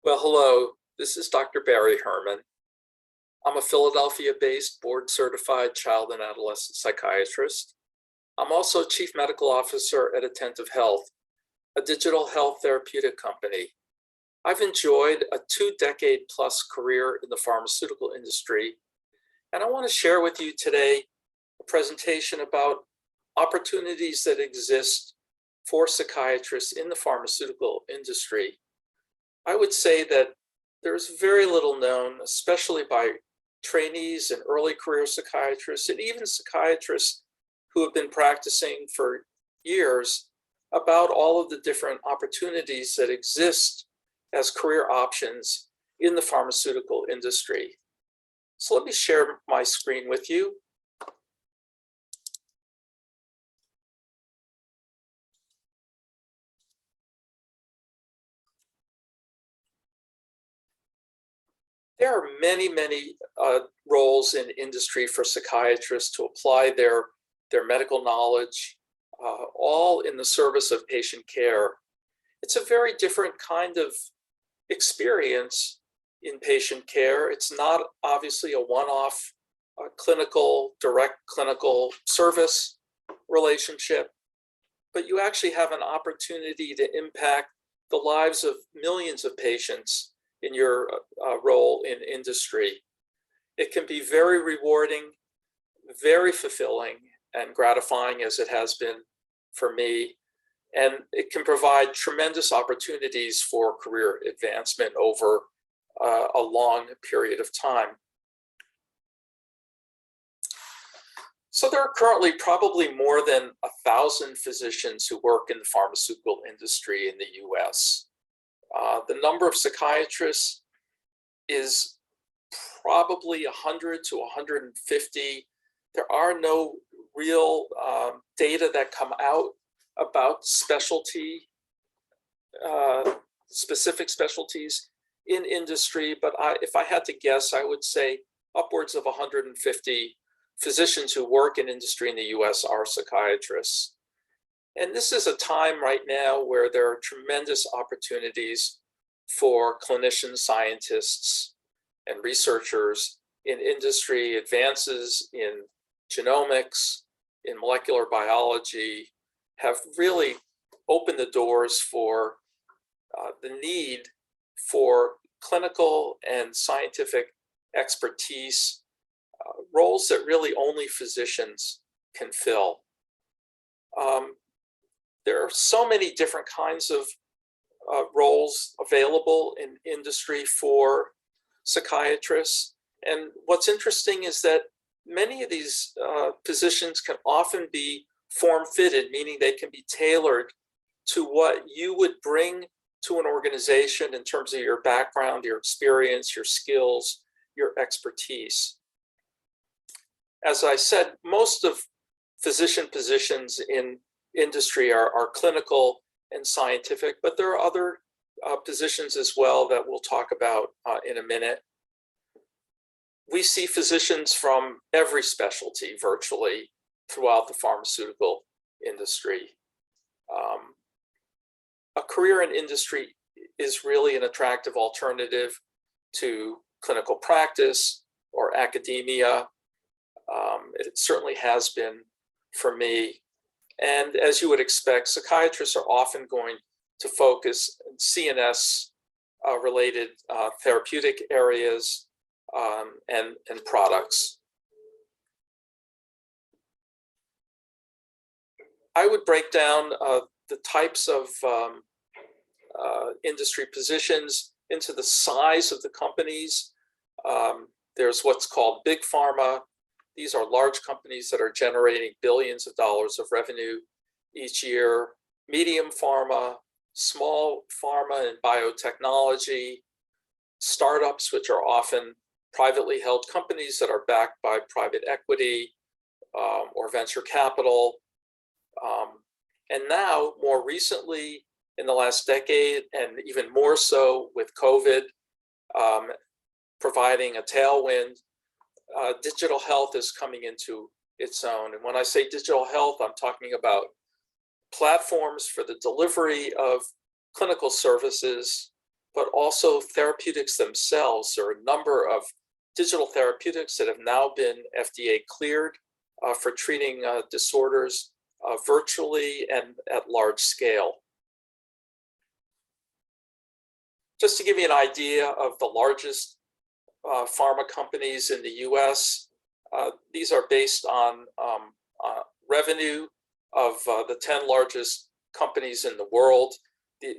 Well, hello, this is Dr. Barry Herman. I'm a Philadelphia-based board-certified child and adolescent psychiatrist. I'm also Chief Medical Officer at Attentive Health, a digital health therapeutic company. I've enjoyed a 2-decade-plus career in the pharmaceutical industry, and I want to share with you today a presentation about opportunities that exist for psychiatrists in the pharmaceutical industry. I would say that there's very little known, especially by trainees and early career psychiatrists, and even psychiatrists who have been practicing for years, about all of the different opportunities that exist as career options in the pharmaceutical industry. So let me share my screen with you. There are many roles in industry for psychiatrists to apply their medical knowledge, all in the service of patient care. It's a very different kind of experience in patient care. It's not obviously a one-off direct clinical service relationship, but you actually have an opportunity to impact the lives of millions of patients in your role in industry. It can be very rewarding, very fulfilling, and gratifying, as it has been for me. And it can provide tremendous opportunities for career advancement over a long period of time. So there are currently probably more than 1,000 physicians who work in the pharmaceutical industry in the US. The number of psychiatrists is probably 100 to 150. There are no real data that come out about specific specialties in industry, but if I had to guess, I would say upwards of 150 physicians who work in industry in the US are psychiatrists. And this is a time right now where there are tremendous opportunities for clinicians, scientists, and researchers in industry. Advances in genomics, in molecular biology, have really opened the doors for the need for clinical and scientific expertise, roles that really only physicians can fill. There are so many different kinds of roles available in industry for psychiatrists. And what's interesting is that many of these positions can often be form-fitted, meaning they can be tailored to what you would bring to an organization in terms of your background, your experience, your skills, your expertise. As I said, most of physician positions in industry are clinical and scientific, but there are other positions as well that we'll talk about in a minute. We see physicians from every specialty virtually throughout the pharmaceutical industry. A career in industry is really an attractive alternative to clinical practice or academia. It certainly has been for me. And as you would expect, psychiatrists are often going to focus on CNS related therapeutic areas and products. I would break down the types of industry positions into the size of the companies. There's what's called big pharma. These are large companies that are generating billions of dollars of revenue each year. Medium pharma, small pharma and biotechnology, startups, which are often privately held companies that are backed by private equity or venture capital. And now, more recently, in the last decade, and even more so with COVID providing a tailwind, digital health is coming into its own. And when I say digital health, I'm talking about platforms for the delivery of clinical services but also therapeutics themselves. There are a number of digital therapeutics that have now been FDA cleared for treating disorders virtually and at large scale. Just to give you an idea of the largest pharma companies in the US, these are based on revenue of the 10 largest companies in the world. The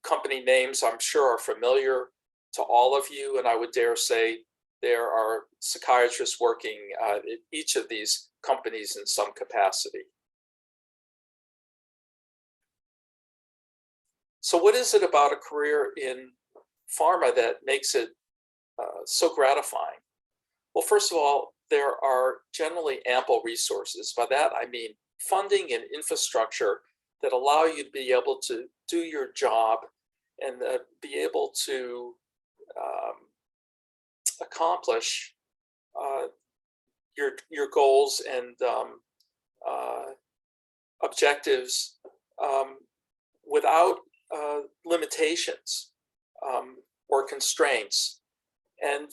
company names, I'm sure, are familiar to all of you, and I would dare say there are psychiatrists working at each of these companies in some capacity. So what is it about a career in pharma that makes it so gratifying? Well, first of all, there are generally ample resources. By that, I mean funding and infrastructure that allow you to be able to do your job and be able to accomplish your goals and objectives without limitations or constraints. And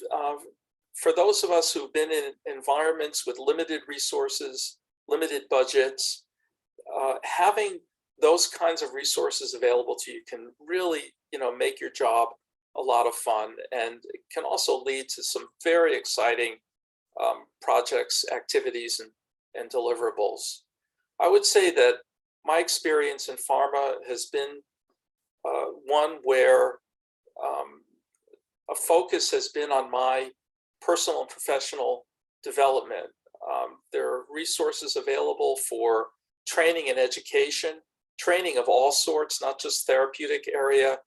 for those of us who've been in environments with limited resources, limited budgets, having those kinds of resources available to you can really, make your job a lot of fun, and it can also lead to some very exciting projects, activities, and deliverables. I would say that my experience in pharma has been one where a focus has been on my personal and professional development. There are resources available for training and education, training of all sorts, not just therapeutic area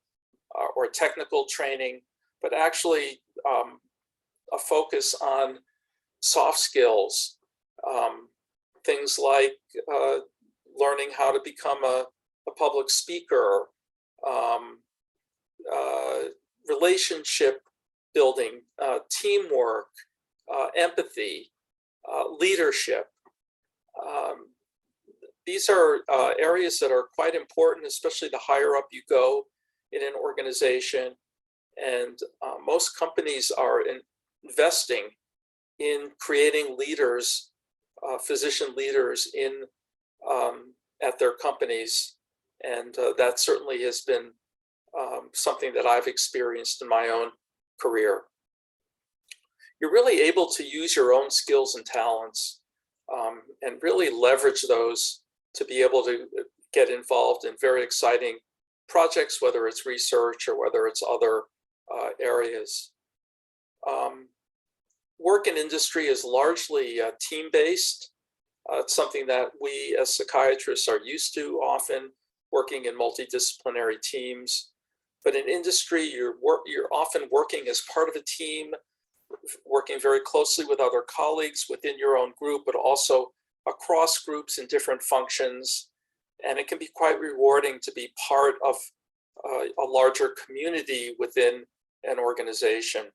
or technical training, but actually a focus on soft skills, things like learning how to become a public speaker, relationship building, teamwork, empathy, leadership. These are areas that are quite important, especially the higher up you go in an organization. And most companies are investing in creating leaders, physician leaders at their companies. And that certainly has been something that I've experienced in my own career. You're really able to use your own skills and talents and really leverage those to be able to get involved in very exciting projects, whether it's research or whether it's other areas. Work in industry is largely team-based. It's something that we as psychiatrists are used to, often working in multidisciplinary teams. But in industry, you're often working as part of a team, working very closely with other colleagues within your own group, but also across groups in different functions. And it can be quite rewarding to be part of a larger community within an organization.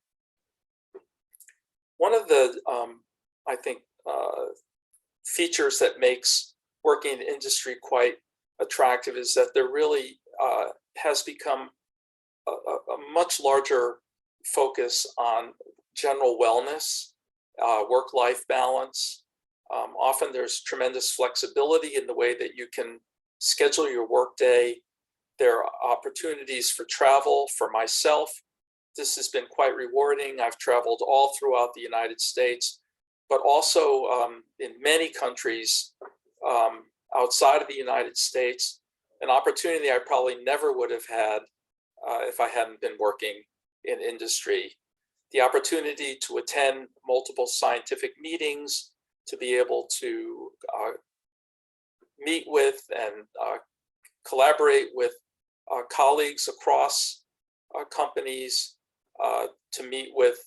One of the, I think, features that makes working in industry quite attractive is that there really has become a much larger focus on general wellness, work-life balance. Often there's tremendous flexibility in the way that you can schedule your workday. There are opportunities for travel. For myself, this has been quite rewarding. I've traveled all throughout the United States, but also in many countries outside of the United States, an opportunity I probably never would have had if I hadn't been working in industry. The opportunity to attend multiple scientific meetings, to be able to meet with and collaborate with colleagues across companies, to meet with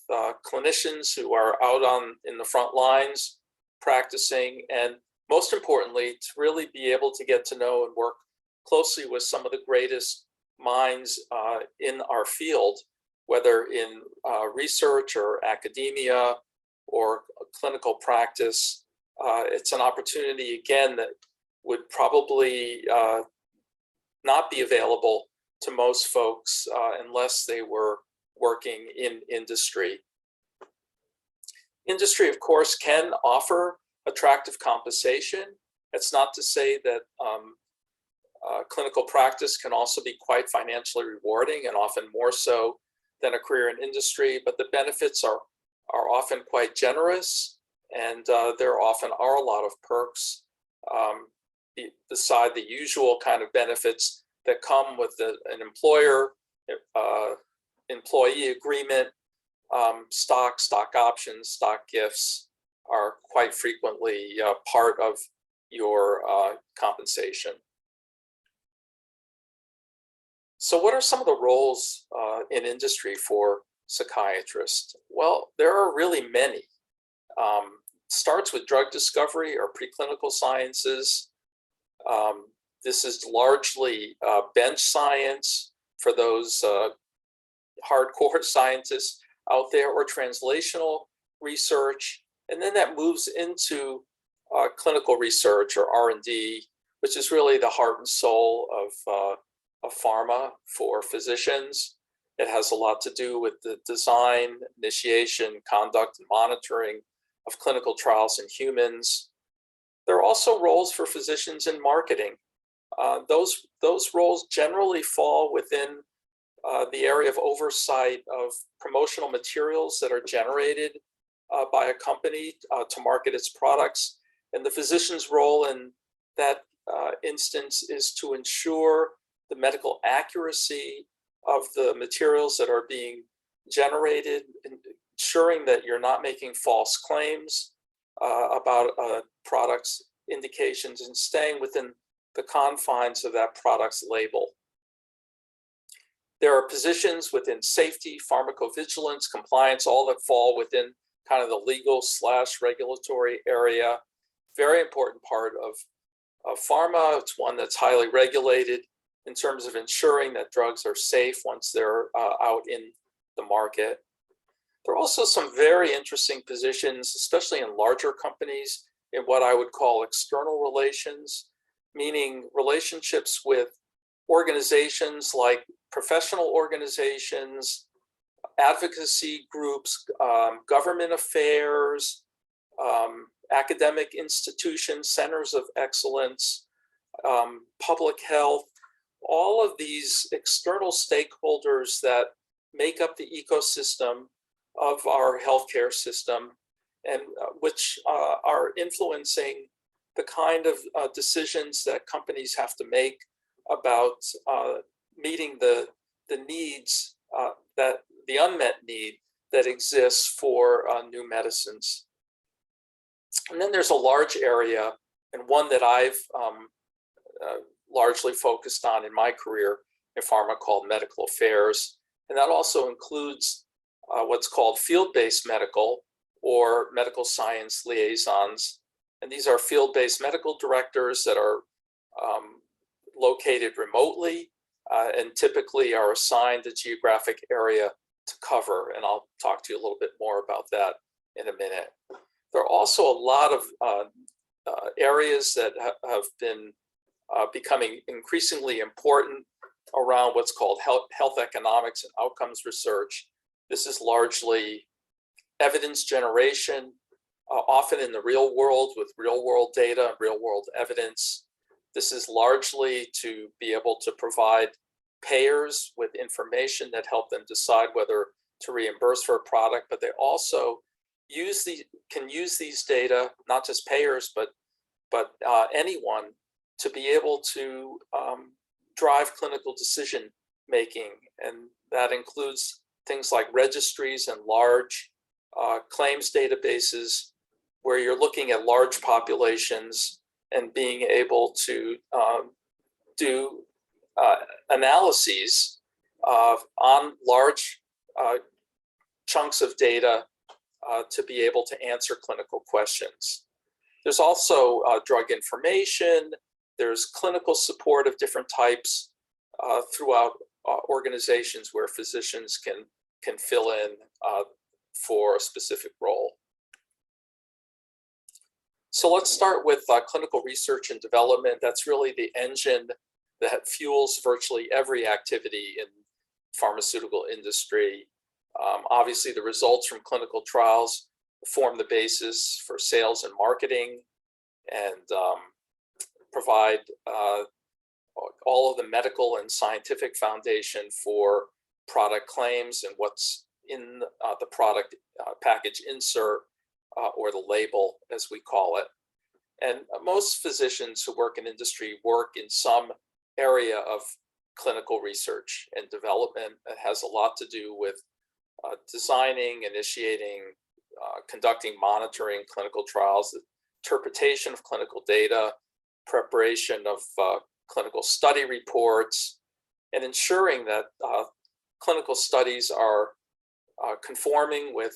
clinicians who are out in the front lines practicing, and most importantly, to really be able to get to know and work closely with some of the greatest minds in our field, whether in research or academia or clinical practice. It's an opportunity, again, that would probably not be available to most folks unless they were working in industry. Industry, of course, can offer attractive compensation. It's not to say that clinical practice can also be quite financially rewarding, and often more so than a career in industry, but the benefits are often quite generous, and there often are a lot of perks beside the usual kind of benefits that come with an employer employee agreement. Stock options, stock gifts are quite frequently part of your compensation. So what are some of the roles in industry for psychiatrists? Well, there are really many. Starts with drug discovery or preclinical sciences. This is largely bench science for those hardcore scientists out there, or translational research. And then that moves into clinical research, or R&D, which is really the heart and soul of pharma for physicians. It has a lot to do with the design, initiation, conduct, and monitoring of clinical trials in humans. There are also roles for physicians in marketing. Those roles generally fall within the area of oversight of promotional materials that are generated by a company to market its products. And the physician's role in that instance is to ensure the medical accuracy of the materials that are being generated, ensuring that you're not making false claims about products' indications, and staying within the confines of that product's label. There are positions within safety, pharmacovigilance, compliance, all that fall within kind of the legal/regulatory area. Very important part of pharma. It's one that's highly regulated in terms of ensuring that drugs are safe once they're out in the market. There are also some very interesting positions, especially in larger companies, in what I would call external relations, meaning relationships with organizations like professional organizations, advocacy groups, government affairs, academic institutions, centers of excellence, public health, all of these external stakeholders that make up the ecosystem of our healthcare system, and which are influencing the kind of decisions that companies have to make about meeting the needs, that the unmet need that exists for new medicines. And then there's a large area, and one that I've largely focused on in my career in pharma, called medical affairs. And that also includes what's called field-based medical, or medical science liaisons. And these are field-based medical directors that are located remotely and typically are assigned a geographic area to cover. And I'll talk to you a little bit more about that in a minute. There are also a lot of areas that have been becoming increasingly important around what's called health economics and outcomes research. This is largely evidence generation, often in the real world with real world data, real world evidence. This is largely to be able to provide payers with information that help them decide whether to reimburse for a product, but they also can use these data, not just payers, but anyone, to be able to drive clinical decision making. And that includes things like registries and large claims databases, where you're looking at large populations and being able to do analyses on large chunks of data to be able to answer clinical questions. There's also drug information. There's clinical support of different types throughout organizations where physicians can fill in for a specific role. So let's start with clinical research and development. That's really the engine that fuels virtually every activity in pharmaceutical industry. Obviously, the results from clinical trials form the basis for sales and marketing, and provide all of the medical and scientific foundation for product claims and what's in the product package insert, or the label, as we call it. And most physicians who work in industry work in some area of clinical research and development that has a lot to do with designing, initiating, conducting, monitoring clinical trials, the interpretation of clinical data, preparation of clinical study reports, and ensuring that clinical studies are conforming with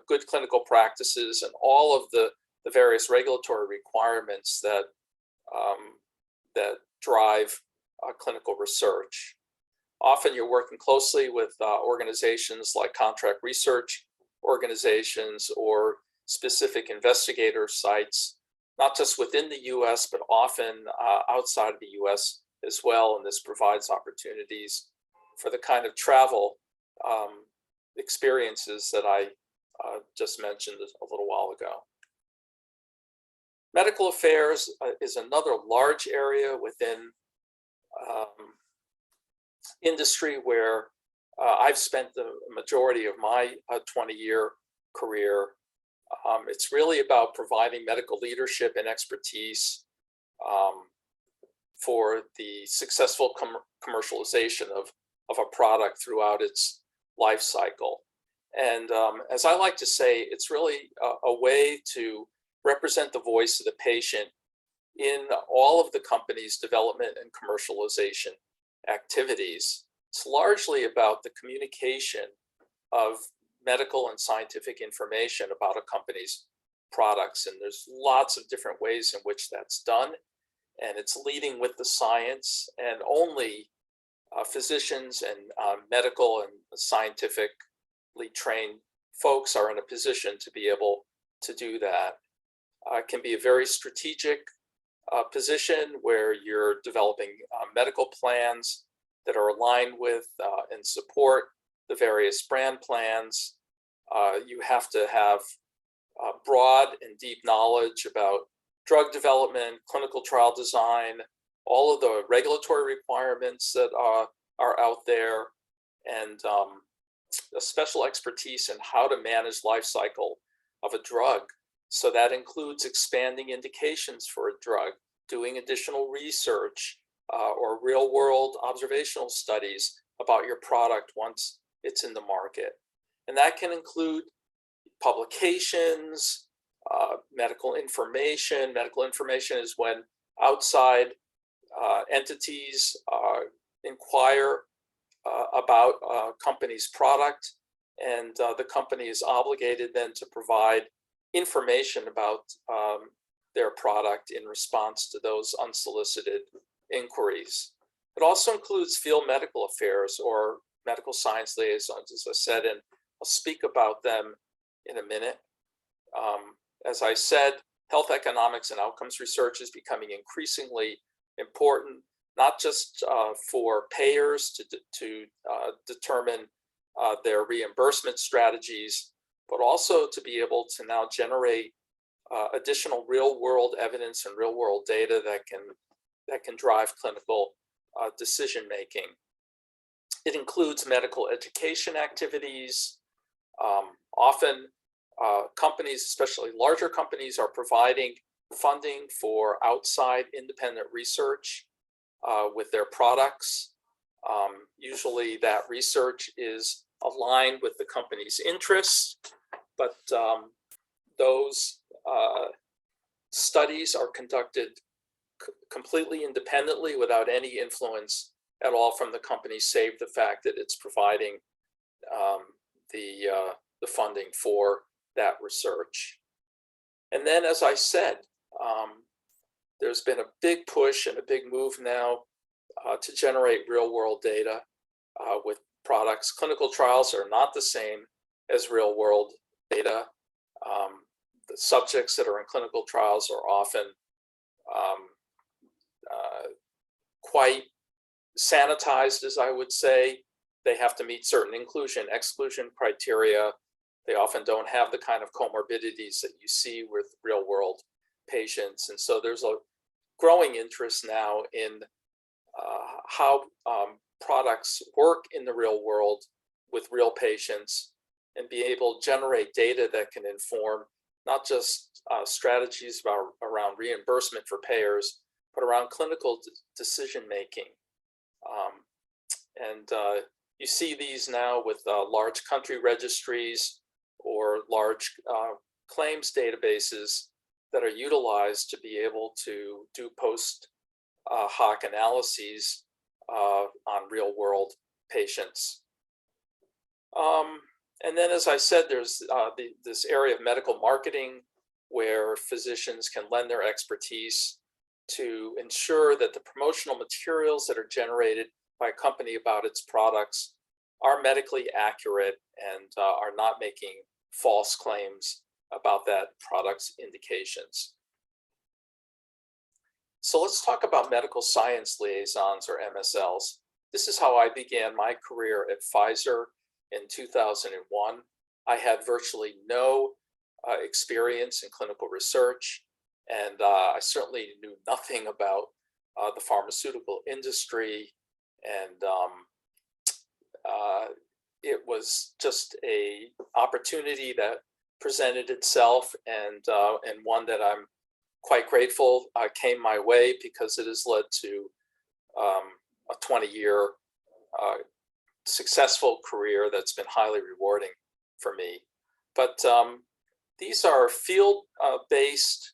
good clinical practices and all of the various regulatory requirements that that drive clinical research. Often you're working closely with organizations like contract research organizations or specific investigator sites, not just within the US, but often outside of the US as well. And this provides opportunities for the kind of travel experiences that I just mentioned a little while ago. Medical affairs is another large area within industry where I've spent the majority of my 20-year career. It's really about providing medical leadership and expertise for the successful commercialization of a product throughout its life cycle. And as I like to say, it's really a way to represent the voice of the patient in all of the company's development and commercialization activities. It's largely about the communication of medical and scientific information about a company's products. And there's lots of different ways in which that's done. And it's leading with the science, and only physicians and medical and scientifically trained folks are in a position to be able to do that. It can be a very strategic position where you're developing medical plans that are aligned with and support the various brand plans. You have to have broad and deep knowledge about drug development, clinical trial design, all of the regulatory requirements that are out there, and a special expertise in how to manage life cycle of a drug. So that includes expanding indications for a drug, doing additional research or real world observational studies about your product once it's in the market. And that can include publications, medical information. Medical information is when outside entities inquire about a company's product, and the company is obligated then to provide information about their product in response to those unsolicited inquiries. It also includes field medical affairs or medical science liaisons, as I said, and I'll speak about them in a minute. As I said, health economics and outcomes research is becoming increasingly important, not just for payers to determine their reimbursement strategies, but also to be able to now generate additional real-world evidence and real-world data that can drive clinical decision-making. It includes medical education activities. Often companies, especially larger companies, are providing funding for outside independent research with their products. Usually that research is aligned with the company's interests, but those studies are conducted completely independently without any influence at all from the company, save the fact that it's providing the funding for that research. And then, as I said, there's been a big push and a big move now to generate real-world data with products. Clinical trials are not the same as real-world data. The subjects that are in clinical trials are often quite sanitized, as I would say. They have to meet certain inclusion, exclusion criteria. They often don't have the kind of comorbidities that you see with real world patients. And so there's a growing interest now in how products work in the real world with real patients and be able to generate data that can inform not just strategies around reimbursement for payers, but around clinical decision making. You see these now with large country registries or large claims databases that are utilized to be able to do post hoc analyses on real world patients. And then, as I said, there's this area of medical marketing where physicians can lend their expertise to ensure that the promotional materials that are generated by a company about its products are medically accurate and are not making false claims about that product's indications. So let's talk about medical science liaisons, or MSLs. This is how I began my career at Pfizer in 2001. I had virtually no experience in clinical research, and I certainly knew nothing about the pharmaceutical industry. And it was just a opportunity that presented itself, and one that I'm quite grateful came my way, because it has led to a 20-year successful career that's been highly rewarding for me. But these are field-based,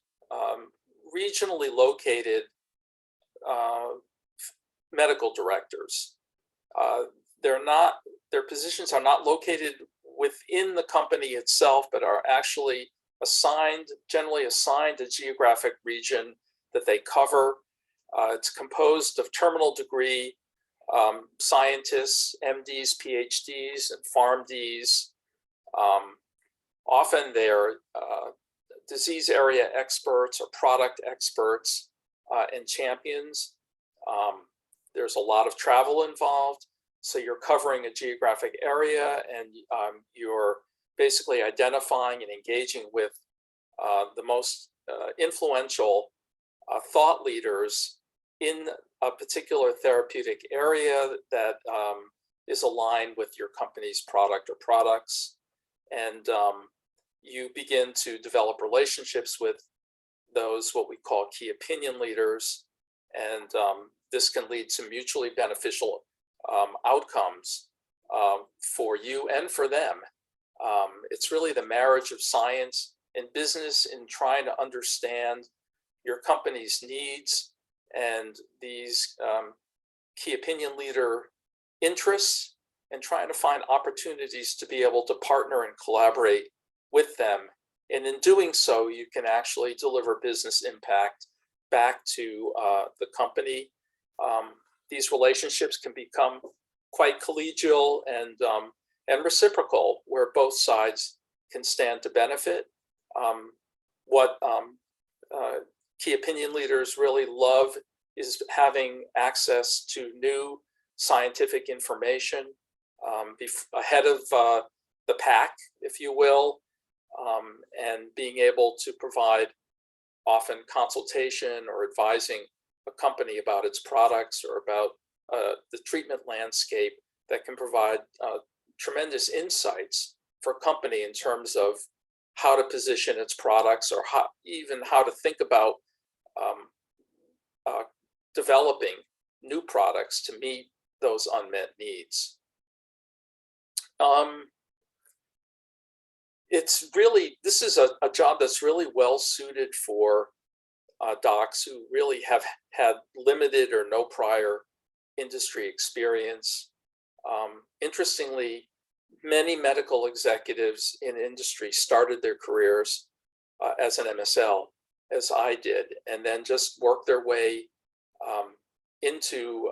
regionally located medical directors. Their positions are not located within the company itself, but are actually generally assigned a geographic region that they cover. It's composed of terminal degree scientists, MDs, PhDs, and PharmDs. Often they're disease area experts or product experts and champions. There's a lot of travel involved. So you're covering a geographic area, and you're basically identifying and engaging with the most influential thought leaders in a particular therapeutic area that is aligned with your company's product or products. And you begin to develop relationships with those, what we call key opinion leaders. And this can lead to mutually beneficial outcomes for you and for them. It's really the marriage of science and business in trying to understand your company's needs and these key opinion leader interests, and trying to find opportunities to be able to partner and collaborate with them. And in doing so, you can actually deliver business impact back to the company. These relationships can become quite collegial and reciprocal, where both sides can stand to benefit. What key opinion leaders really love is having access to new scientific information ahead of the pack, if you will, and being able to provide often consultation or advising a company about its products or about the treatment landscape that can provide tremendous insights for a company in terms of how to position its products, or even how to think about developing new products to meet those unmet needs. This is a job that's really well suited for docs who really have had limited or no prior industry experience. Interestingly, many medical executives in industry started their careers as an MSL, as I did, and then just worked their way into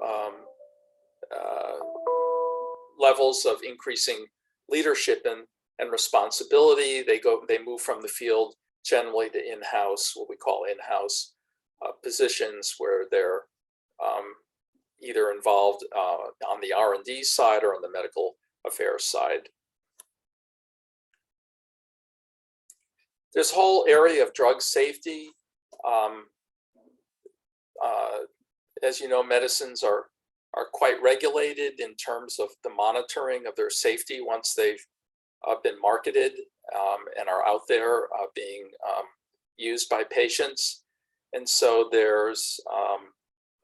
levels of increasing leadership and responsibility. They move from the field generally to in-house, what we call in-house positions, where they're either involved on the R&D side or on the medical affairs side. This whole area of drug safety, as you know, medicines are quite regulated in terms of the monitoring of their safety once they've been marketed and are out there being used by patients. And so there's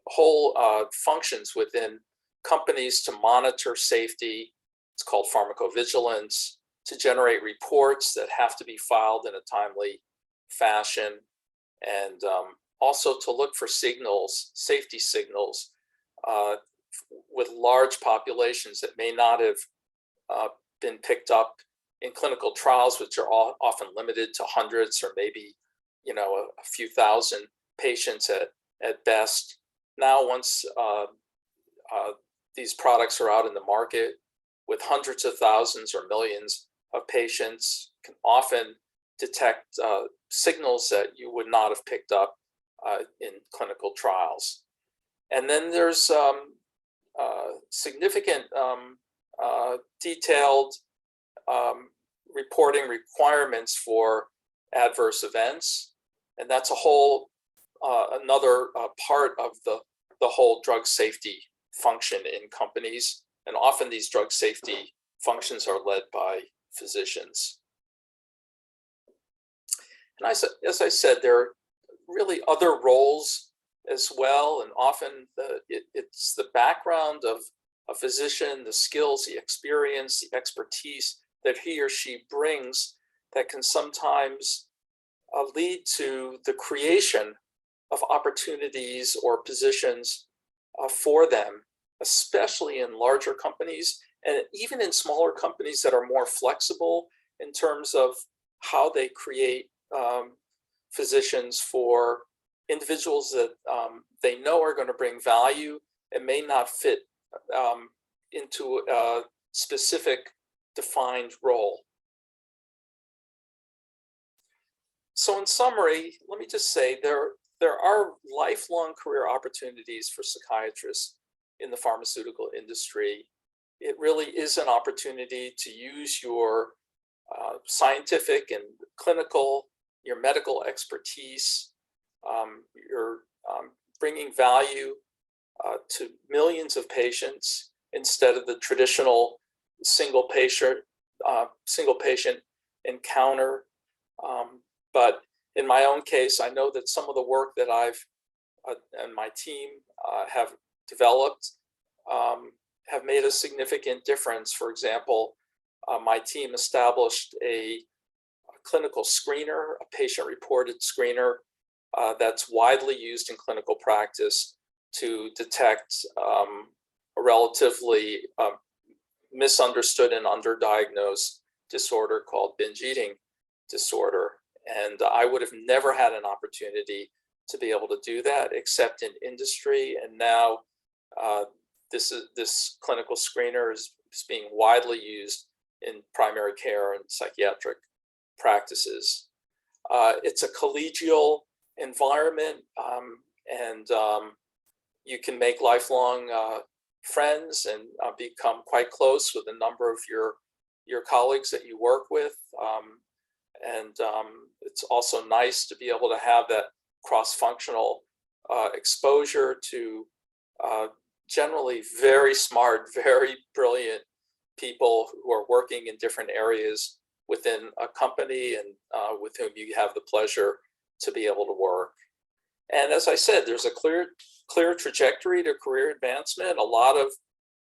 whole functions within companies to monitor safety. It's called pharmacovigilance, to generate reports that have to be filed in a timely fashion, and also to look for signals, safety signals, with large populations that may not have been picked up in clinical trials, which are often limited to hundreds or maybe, you know, a few thousand patients at best. Now, once these products are out in the market with hundreds of thousands or millions of patients, can often detect signals that you would not have picked up in clinical trials. And then there's significant detailed reporting requirements for adverse events, and that's a whole another part of the whole drug safety function in companies. And often these drug safety functions are led by physicians. And as I said, there are really other roles as well, and often it's the background of a physician, the skills, the experience, the expertise that he or she brings that can sometimes lead to the creation of opportunities or positions for them, especially in larger companies and even in smaller companies that are more flexible in terms of how they create physicians for individuals that they know are going to bring value and may not fit into a specific defined role. So in summary, let me just say there are lifelong career opportunities for psychiatrists in the pharmaceutical industry. It really is an opportunity to use your scientific and clinical, your medical expertise. You're bringing value to millions of patients instead of the traditional single patient encounter. But in my own case, I know that some of the work that I've and my team have developed have made a significant difference. For example, my team established a clinical screener, a patient-reported screener that's widely used in clinical practice to detect a relatively misunderstood and underdiagnosed disorder called binge eating disorder. And I would have never had an opportunity to be able to do that except in industry. And now this clinical screener is being widely used in primary care and psychiatric practices. It's a collegial environment, and you can make lifelong friends and become quite close with a number of your colleagues that you work with. And it's also nice to be able to have that cross-functional exposure to generally very smart, very brilliant people who are working in different areas within a company and with whom you have the pleasure to be able to work. And as I said, there's a clear trajectory to career advancement. A lot of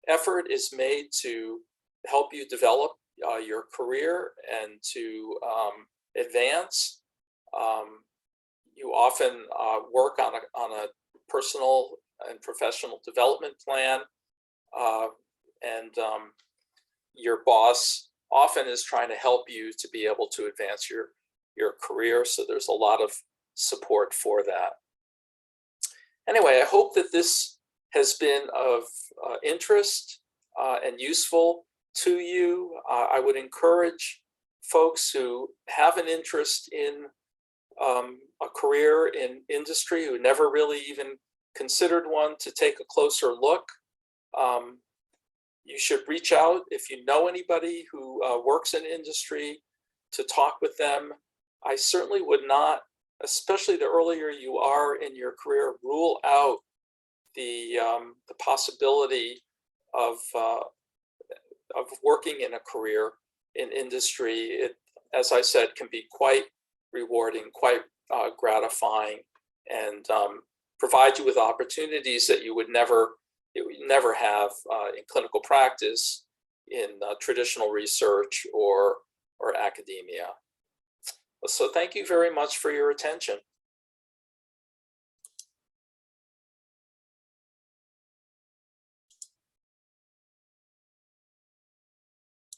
effort is made to help you develop your career and to advance. You often work on a personal and professional development plan, and your boss often is trying to help you to be able to advance your career. So there's a lot of support for that. Anyway, I hope that this has been of interest and useful to you. I would encourage folks who have an interest in a career in industry, who never really even considered one to take a closer look, you should reach out if you know anybody who works in industry to talk with them. I certainly would not, especially the earlier you are in your career, rule out the possibility of working in a career in industry. It, as I said, can be quite rewarding, quite gratifying, and provide you with opportunities that you would never have in clinical practice, in traditional research or academia. So thank you very much for your attention.